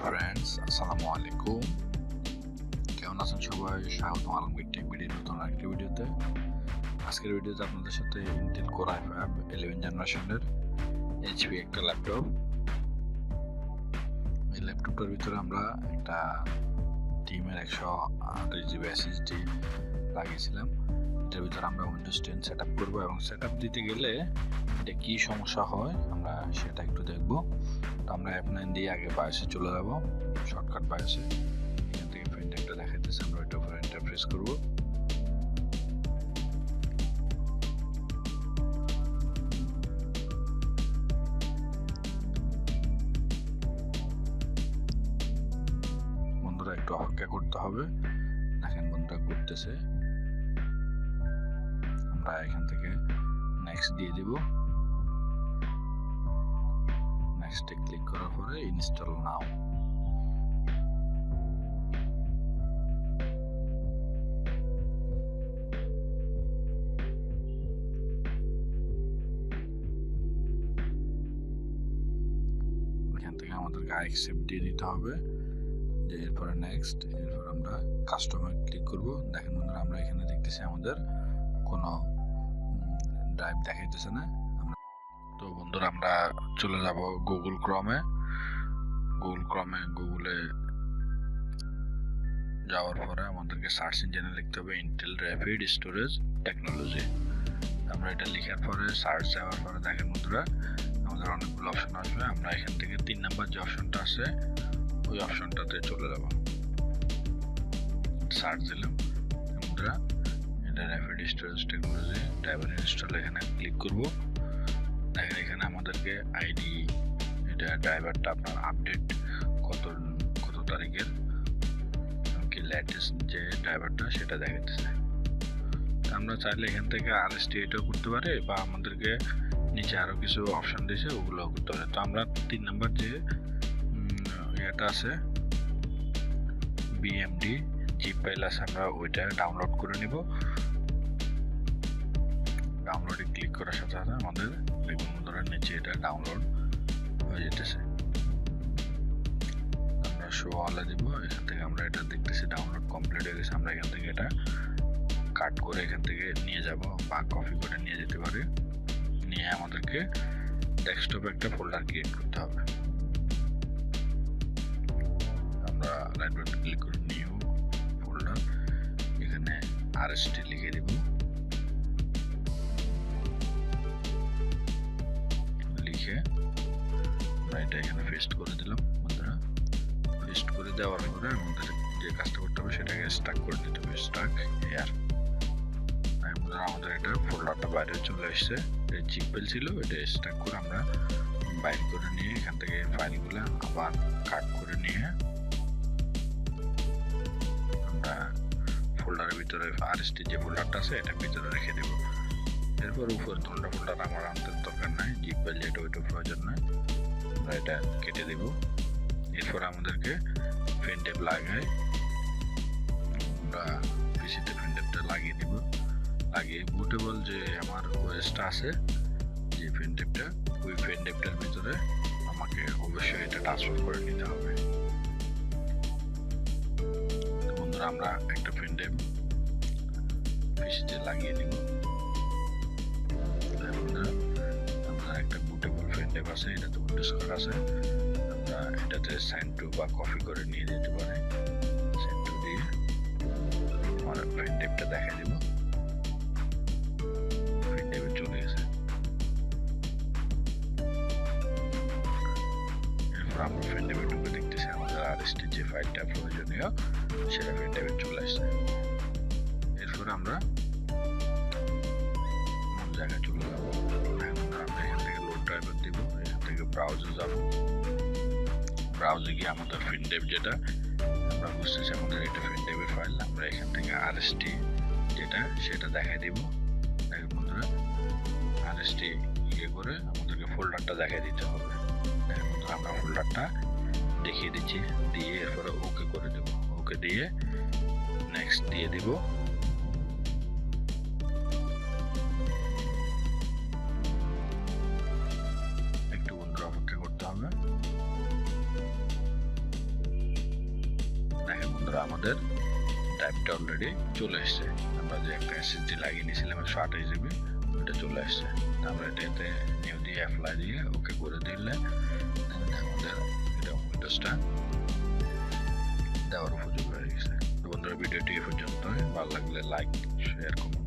Friends, আসসালামু আলাইকুম। কেমন আছেন সবাই? স্বাগতম আলমগীর টেক ভিডিওর নতুন আরেকটি ভিডিওতে। আজকের ভিডিওতে আপনাদের সাথে ইন্টেল কোর i5 11 জেনারেশনের এইচপি একটা ল্যাপটপ। এই ল্যাপটপটার ভিতরে আমরা একটা টিমের 128 জিবি এসএসডি লাগিয়েছিলাম। এটার ভিতরে আমরা উইন্ডোজ 10 সেট আপ করবো এবং সেট আপ দিতে গেলে এটা কী সমস্যা হয় আমরা সেটা একটু দেখবো। তো আমরা F9 দিয়ে আগে বায়োসে চলে যাব, শর্টকাট বায়োসে। এখান থেকে প্রিন্টারটা দেখাইতেছে, আমরা ওইটা উপরে এন্টার প্রেস করব। বন্ধুরা একটু অপেক্ষা করতে হবে, দেখেন বন্ধুরা করতেছে। আমরা এখান থেকে নেক্সট দিয়ে দিব। নেক্সটে ক্লিক করার পরে ইনস্টল নাও। এখান থেকে আমাদেরকে অ্যাকসেপ্ট দিয়ে দিতে হবে, যে এরপরে নেক্সট, এরপর আমরা কাস্টমে ক্লিক করব। দেখেন বন্ধুরা আমরা এখানে দেখতেছি আমাদের কোনো ড্রাইভ দেখাইতেছে না। তো বন্ধুরা আমরা চলে যাব গুগল ক্রমে। গুগলে যাওয়ার পরে আমাদেরকে সার্চ ইঞ্জিনে লিখতে হবে ইন্টেল র্যাপিড স্টোরেজ টেকনোলজি। আমরা এটা লেখার পরে সার্চ যাওয়ার পরে দেখেন বন্ধুরা আমাদের অনেকগুলো অপশন আসবে। আমরা এখান থেকে 3 নাম্বার যে অপশনটা আছে ওই অপশনটাতে চলে যাব। সার্চ দিলাম বন্ধুরা, এটা rapid storage technology driver install, এখানে ক্লিক করব। দেখেন এখানে আমাদেরকে আইডি, এটা ড্রাইভারটা আপনার আপডেট কত তারিখের, কি লেটেস্ট যে ড্রাইভারটা সেটা দেখাইতেছে। আমরা চাইলে এখান থেকে RST এটাও করতে পারি, বা আমাদেরকে নিচে আরও কিছু অপশন দিয়েছে ওগুলো করতে পারে। তো আমরা 3 নাম্বার যে এটা আছে BMD জিপ ফাইল আছে, আমরা ওইটা ডাউনলোড করে নিব। ডাউনলোডে ক্লিক করার সাথে সাথে আমাদের দেখুন বন্ধুরা নিচে এটা ডাউনলোড হয়ে যেতেছে। আমরা শো অলে দিব, এখান থেকে আমরা এটা দেখতেছি ডাউনলোড কমপ্লিট হয়ে গেছে। আমরা এখান থেকে এটা কাট করে এখান থেকে নিয়ে যাব বা কপি করে নিয়ে যেতে পারি। নিয়ে আমাদেরকে ডেস্কটপে একটা ফোল্ডার ক্রিয়েট করতে হবে। আমরা রাইট বাটন ক্লিক করে নিউ ফোল্ডার, এখানে RST লিখে দিব। লিখে আমরা এটা এখানে পেস্ট করে দিলাম বন্ধুরা। পেস্ট করে দেওয়ার পরে আমাদের যে কাজটা করতে হবে সেটাকে স্টাক করে দিতে হবে, স্টাক হেয়ার। আমাদের এটা ফোল্ডারটা বাইরে চলে এসছে, জিপ ফাইল ছিল এটা স্টাক করে আমরা বাইরে করে নিয়ে এখান থেকে ফাইলগুলো আবার কাট করে নিয়ে আমরা ফোল্ডারের ভিতরে RST যে ফোল্ডারটা আছে এটার ভিতরে রেখে দেব। এরপর উপর দুটো ফোল্ডার আমার আনতে দরকার নাই, জিপ ফাইল যেটা ওইটা প্রয়োজন নাই, আমরা এটা কেটে দেব। এরপর আমাদেরকে পেন টেপ লাগাই, আমরা পিসিতে পেন টেপটা লাগিয়ে দিব। আগে বুটেবল যে আমার ওএসটা আছে যে পেন টেপটা, ওই পেন টেপটার ভিতরে আমাকে অবশ্যই এটা ট্রান্সফার করে নিতে হবে। তো বন্ধুরা আমরা একটা পেন টেপ পিসিতে লাগিয়ে দিব। আমরা একটা বুটেবল পেন টেপ আছে, এটাতে উইন্ডোজ করা আছে, আমরা এটাতে সাইন টু বা কপি করে নিয়ে যেতে পারি। সাইন টু দিয়ে আমার পেন টেপটা দেখাই দিব। আমরা পেন টেপে ঢুকে দেখতেছি আমাদের RST যে ফাইলটা প্রয়োজনীয় সেটা পেন টেপে চলে আসছে। এরপর আমরা মূল জায়গায় চলে যাবো। আমরা এখান থেকে লোড ড্রাইভার দিব, এখান থেকে ব্রাউজে যাব। ব্রাউজে গিয়ে আমাদের পেন টেপ যেটা আমরা বুঝতেছি আমাদের এটা পেন টেপের ফাইল, আমরা এখান থেকে RST যেটা সেটা দেখাই দিব। দেখেন বন্ধুরা RST ইয়ে করে আমাদেরকে ফোল্ডারটা দেখাই দিতে হবে। আমরা ফোল্ডারটা দেখিয়ে দিচ্ছি, দিয়ে এরপরে ওকে করে দেব। ওকে দিয়ে নেক্সট দিয়ে দিব। একটু বন্ধুরা অপেক্ষা করতে হবে। বন্ধুরা আমাদের টাইপটা অলরেডি চলে এসছে। আমরা যে একটা এসএসডি লাগিয়ে নিয়েছিলাম 128 জিবি, ওটা চলে আসছে। আমরা এটাতে নিউ দিয়ে অ্যাপ্লাই দিয়ে ওকে করে দিলে আমাদের এটা উইন্ডোজটা দেওয়ার উপযোগী হয়ে গেছে। বন্ধুরা ভিডিওটি এ পর্যন্ত, ভালো লাগলে লাইক, শেয়ার, কমেন্ট